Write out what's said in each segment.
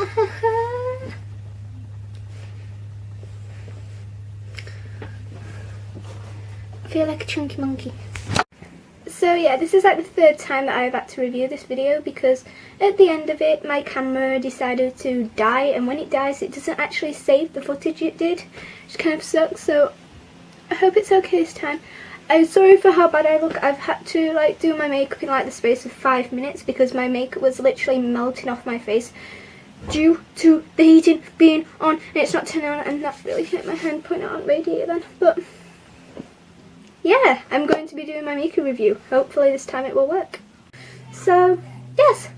I feel like a chunky monkey. So yeah, this is like the third time that I've had to review this video because at the end of it my camera decided to die, and when it dies it doesn't actually save the footage it did, which kind of sucks. So I hope it's okay this time. I'm sorry for how bad I look. I've had to like do my makeup in like the space of 5 minutes because my makeup was literally melting off my face due to the heating being on, and it's not turning on, and that really hurt my hand putting it on radiator then. But yeah, I'm going to be doing my Miku review. Hopefully this time it will work. So yes,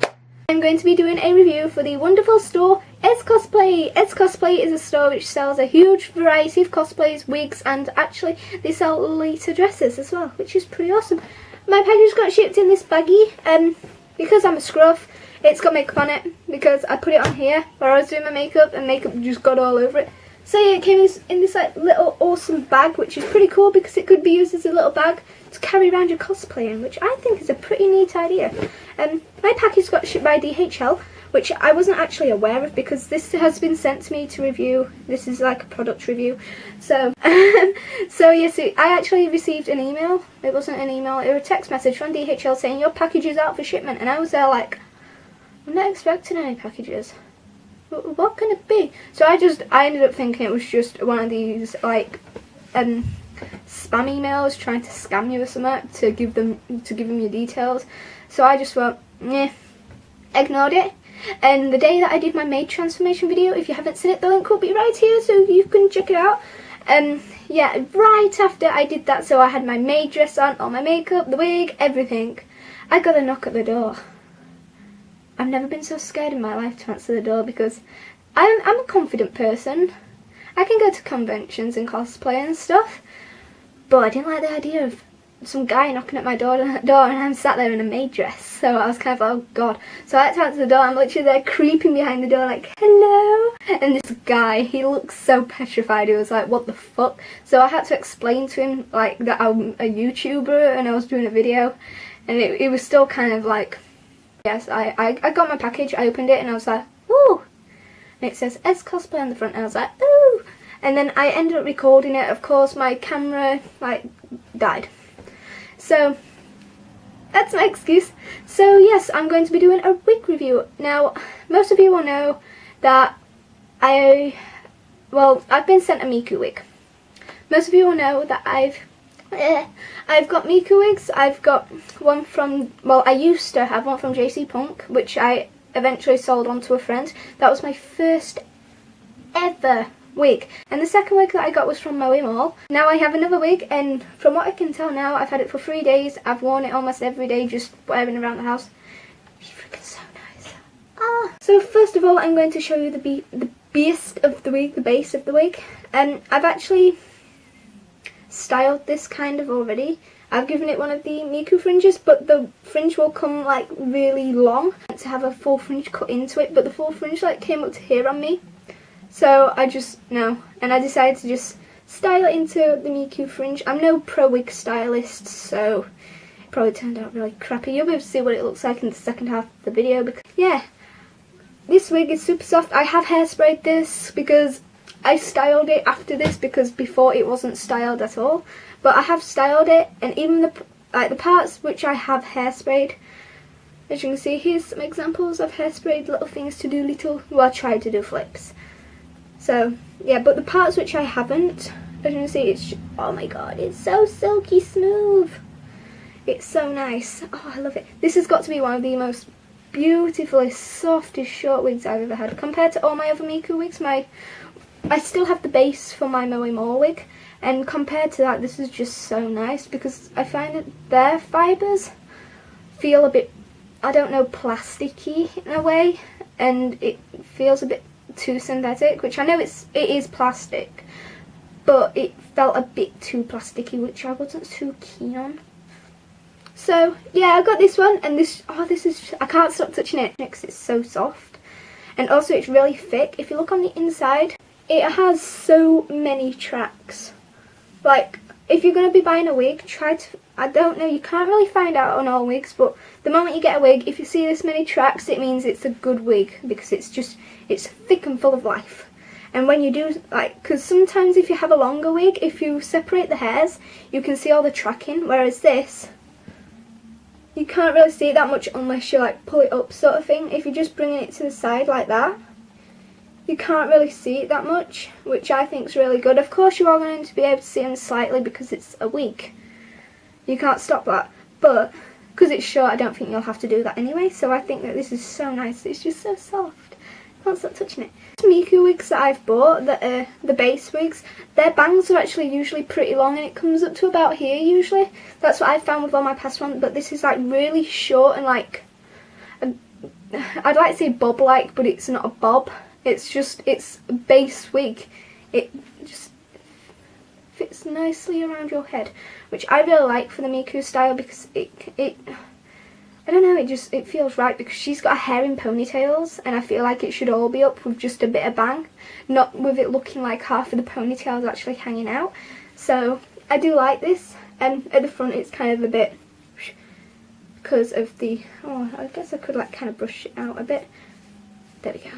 I'm going to be doing a review for the wonderful store EZCosplay. EZCosplay is a store which sells a huge variety of cosplays, wigs, and actually they sell later dresses as well, which is pretty awesome. My package got shipped in this baggie, because I'm a scruff, it's got makeup on it, because I put it on here where I was doing my makeup and makeup just got all over it. So yeah, it came in this like little awesome bag, which is pretty cool because it could be used as a little bag to carry around your cosplay in, which I think is a pretty neat idea. My package got shipped by DHL, which I wasn't actually aware of because this has been sent to me to review. This is like a product review. So, so yes, I actually received an email. It wasn't an email, it was a text message from DHL saying your package is out for shipment, and I was there like, I'm not expecting any packages. What can it be? So I ended up thinking it was just one of these like spam emails trying to scam you or something to give them your details. So I just went, yeah, ignored it. And the day that I did my maid transformation video, if you haven't seen it, the link will be right here so you can check it out. Yeah, right after I did that, so I had my maid dress on, all my makeup, the wig, everything, I got a knock at the door. I've never been so scared in my life to answer the door because I'm a confident person. I can go to conventions and cosplay and stuff, but I didn't like the idea of some guy knocking at my door and I'm sat there in a maid dress. So I was kind of like, oh god. So I had to answer the door. I'm literally there creeping behind the door like, hello. And this guy, he looks so petrified. He was like, what the fuck? So I had to explain to him like that I'm a YouTuber and I was doing a video, and it was still kind of like, yes, I got my package, I opened it and I was like, ooh, and it says EZCosplay on the front, and I was like, ooh, and then I ended up recording it. Of course my camera like died, so that's my excuse. So yes, I'm going to be doing a wig review. Now most of you will know that I've been sent a Miku wig. Most of you will know that I've got Miku wigs. I've got one from, well, I used to have one from JC Punk, which I eventually sold on to a friend. That was my first ever wig. And the second wig that I got was from Moe Mall. Now I have another wig, and from what I can tell now, I've had it for 3 days. I've worn it almost every day, just wearing around the house. It's freaking so nice. So first of all, I'm going to show you the beast of the wig, the base of the wig. I've actually styled this kind of already. I've given it one of the Miku fringes, but the fringe will come like really long to have a full fringe cut into it, but the full fringe like came up to here on me. So I just, no, and I decided to just style it into the Miku fringe. I'm no pro wig stylist, so it probably turned out really crappy. You'll be able to see what it looks like in the second half of the video, because yeah, this wig is super soft. I have hairsprayed this because I styled it after this, because before it wasn't styled at all. But I have styled it, and even the parts which I have hairsprayed, as you can see, here's some examples of hairsprayed little things to do little, well, I tried to do flips. So yeah, but the parts which I haven't, as you can see, it's, oh my god, it's so silky smooth. It's so nice. Oh, I love it. This has got to be one of the most beautifulest, softest short wigs I've ever had. Compared to all my other Miku wigs, I still have the base for my Moe Mall wig, and compared to that, this is just so nice because I find that their fibres feel a bit, I don't know, plasticky in a way, and it feels a bit too synthetic, which I know it is plastic, but it felt a bit too plasticky, which I wasn't too keen on. So yeah, I got this one, and this is, I can't stop touching it because it's so soft, and also it's really thick. If you look on the inside, it has so many tracks. Like, if you're going to be buying a wig, try to I don't know, you can't really find out on all wigs, but the moment you get a wig, if you see this many tracks, it means it's a good wig, because it's thick and full of life. And when you do, like, because sometimes if you have a longer wig, if you separate the hairs, you can see all the tracking, whereas this, you can't really see it that much unless you, like, pull it up sort of thing. If you're just bringing it to the side like that, you can't really see it that much, which I think is really good. Of course, you are going to be able to see them slightly because it's a wig. You can't stop that, but because it's short, I don't think you'll have to do that anyway. So I think that this is so nice. It's just so soft. I can't stop touching it. Miku wigs that I've bought, that are the base wigs, their bangs are actually usually pretty long, and it comes up to about here usually. That's what I found with all my past ones. But this is like really short and like, I'd like to say bob-like, but it's not a bob. It's a base wig. It just fits nicely around your head, which I really like for the Miku style, because it I don't know, it feels right, because she's got her hair in ponytails, and I feel like it should all be up with just a bit of bang, not with it looking like half of the ponytail is actually hanging out. So I do like this, and at the front it's kind of a bit, because of the, oh, I guess I could like kind of brush it out a bit. There we go.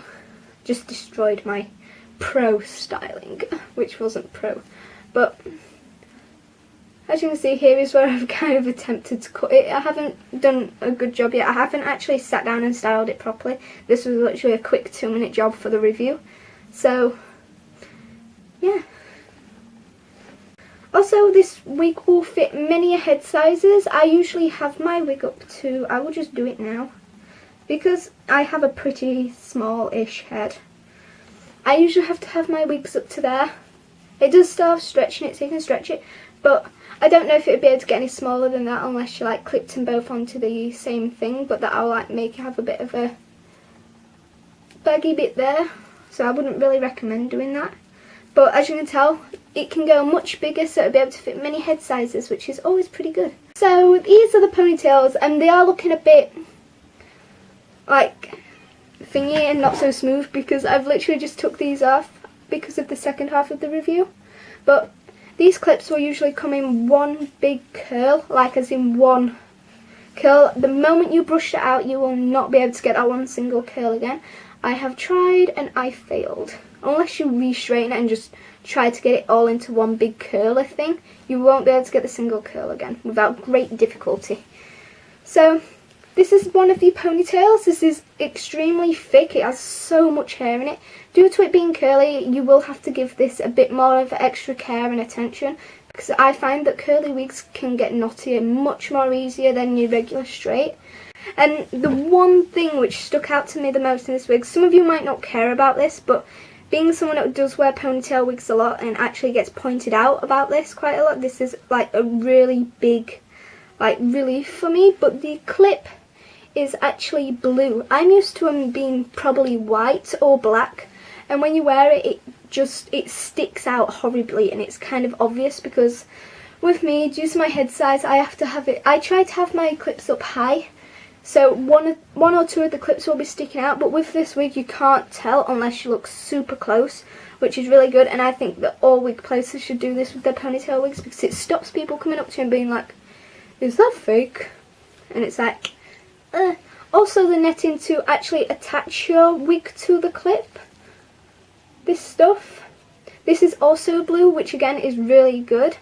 Just destroyed my pro styling, which wasn't pro. But as you can see, here is where I've kind of attempted to cut it. I haven't done a good job yet. I haven't actually sat down and styled it properly. This was literally a quick 2-minute job for the review. So, yeah. Also, this wig will fit many head sizes. I usually have my wig up to, I will just do it now, because I have a pretty small-ish head. I usually have to have my wigs up to there. It does still have stretch in it, so you can stretch it, but I don't know if it would be able to get any smaller than that unless you like clipped them both onto the same thing, but that'll like make you have a bit of a baggy bit there, so I wouldn't really recommend doing that. But as you can tell, it can go much bigger, so it'll be able to fit many head sizes, which is always pretty good. So these are the ponytails, and they are looking a bit like thingy and not so smooth, because I've literally just took these off because of the second half of the review. But these clips will usually come in one big curl, like as in one curl. The moment you brush it out, you will not be able to get that one single curl again. I have tried and I failed. Unless you re-straighten it and just try to get it all into one big curler thing, you won't be able to get the single curl again without great difficulty. So this is one of the ponytails. This is extremely thick. It has so much hair in it. Due to it being curly, you will have to give this a bit more of extra care and attention, because I find that curly wigs can get knotty much more easier than your regular straight. And the one thing which stuck out to me the most in this wig, some of you might not care about this, but being someone that does wear ponytail wigs a lot and actually gets pointed out about this quite a lot, this is like a really big like relief for me. But the clip is actually blue. I'm used to them being probably white or black, and when you wear it, it sticks out horribly, and it's kind of obvious, because with me, due to my head size, I have to have it, I try to have my clips up high, so one or two of the clips will be sticking out, but with this wig you can't tell unless you look super close, which is really good. And I think that all wig places should do this with their ponytail wigs, because it stops people coming up to you and being like, is that fake? And it's like, also the netting to actually attach your wig to the clip, this stuff, this is also blue, which again is really good.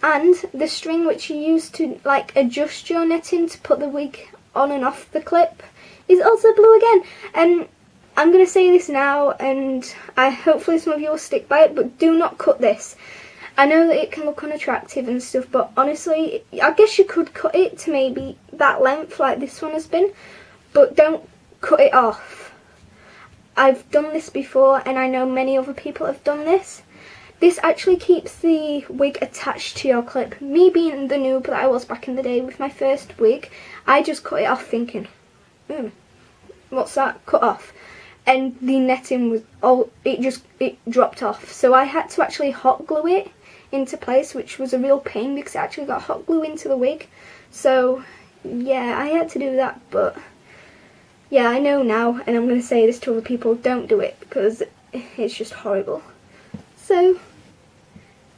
And the string which you use to like adjust your netting to put the wig on and off the clip is also blue again. And I'm going to say this now, and hopefully some of you will stick by it, but do not cut this. I know that it can look unattractive and stuff, but honestly, I guess you could cut it to maybe that length like this one has been, but don't cut it off. I've done this before, and I know many other people have done this. This actually keeps the wig attached to your clip. Me being the noob that I was back in the day with my first wig, I just cut it off thinking, what's that? Cut off. And the netting was it dropped off. So I had to actually hot glue it into place, which was a real pain because it actually got hot glue into the wig. So yeah, I had to do that, but yeah, I know now, and I'm going to say this to other people, don't do it, because it's just horrible. So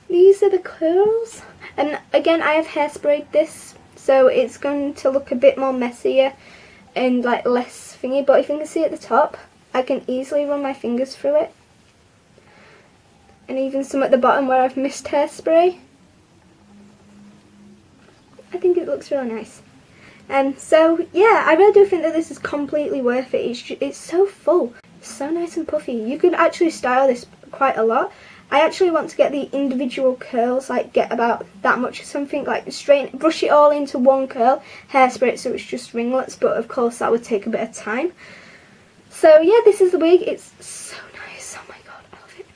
these are the curls. And again, I have hairsprayed this, so it's going to look a bit more messier and like less thingy. But if you can see at the top, I can easily run my fingers through it. And even some at the bottom where I've missed hairspray. I think it looks really nice. So yeah, I really do think that this is completely worth it. It's so full, so nice and puffy. You could actually style this quite a lot. I actually want to get the individual curls, like get about that much or something, like straighten, brush it all into one curl, hairspray it so it's just ringlets, but of course that would take a bit of time. So yeah, this is the wig. It's so nice. Oh my god, I love it.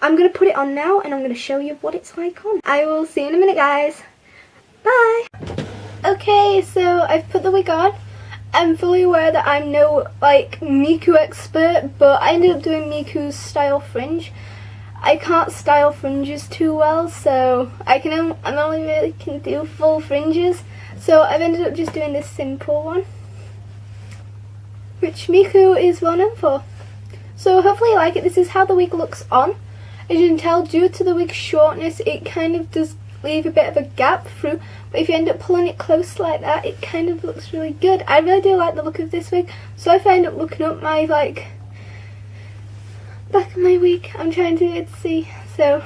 I'm going to put it on now and I'm going to show you what it's like on. I will see you in a minute, guys. Bye. Okay, so I've put the wig on. I'm fully aware that I'm no like Miku expert, but I ended up doing Miku's style fringe. I can't style fringes too well, so I only really can do full fringes. So I've ended up just doing this simple one, which Miku is well known for. So hopefully you like it. This is how the wig looks on. As you can tell, due to the wig's shortness, it kind of does leave a bit of a gap through, but if you end up pulling it close like that, it kind of looks really good. I really do like the look of this wig, so if I end up looking up my like back of my wig, I'm trying to see. So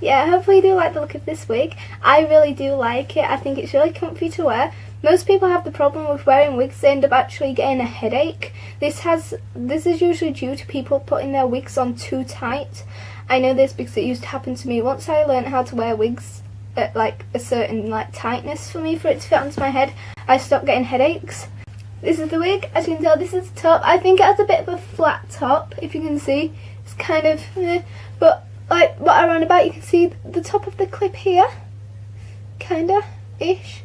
yeah, hopefully you do like the look of this wig. I really do like it. I think it's really comfy to wear. Most people have the problem with wearing wigs, they end up actually getting a headache. This is usually due to people putting their wigs on too tight. I know this because it used to happen to me. Once I learned how to wear wigs at like a certain like tightness for me for it to fit onto my head, I stopped getting headaches. This is the wig. As you can tell, this is the top. I think it has a bit of a flat top, if you can see. It's kind of but like what I ran about, you can see the top of the clip here, kinda ish.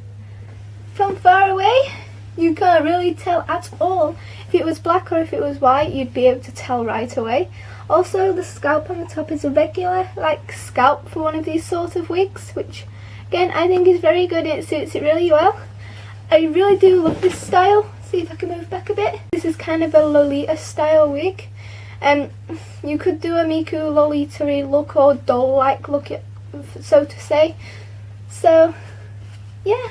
From far away you can't really tell at all. If it was black or if it was white, you'd be able to tell right away. Also, the scalp on the top is a regular like scalp for one of these sort of wigs, which again I think is very good. It suits it really well. I really do love this style. See if I can move back a bit. This is kind of a Lolita style wig. You could do a Miku Lolita-y look or doll-like look, so to say. So yeah,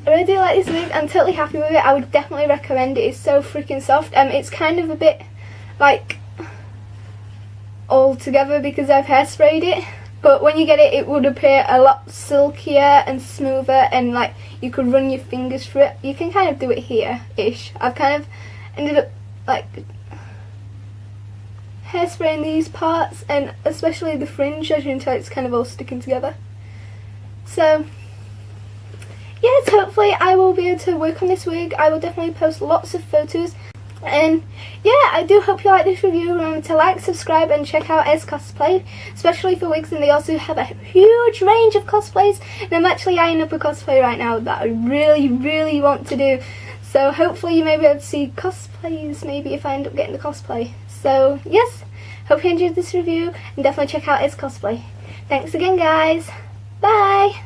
I really do like this wig. I'm totally happy with it. I would definitely recommend it. It's so freaking soft. It's kind of a bit like all together because I've hairsprayed it, but when you get it, it would appear a lot silkier and smoother, and like you could run your fingers through it. You can kind of do it here-ish. I've kind of ended up like hairspraying these parts, and especially the fringe, as you can tell, it's kind of all sticking together. So yes, hopefully I will be able to work on this wig. I will definitely post lots of photos. And yeah, I do hope you like this review. Remember to like, subscribe and check out EZCosplay, especially for wigs, and they also have a huge range of cosplays, and I'm actually eyeing up a cosplay right now that I really want to do. So hopefully you may be able to see cosplays maybe if I end up getting the cosplay. So yes, hope you enjoyed this review and definitely check out EZCosplay. Thanks again, guys. Bye!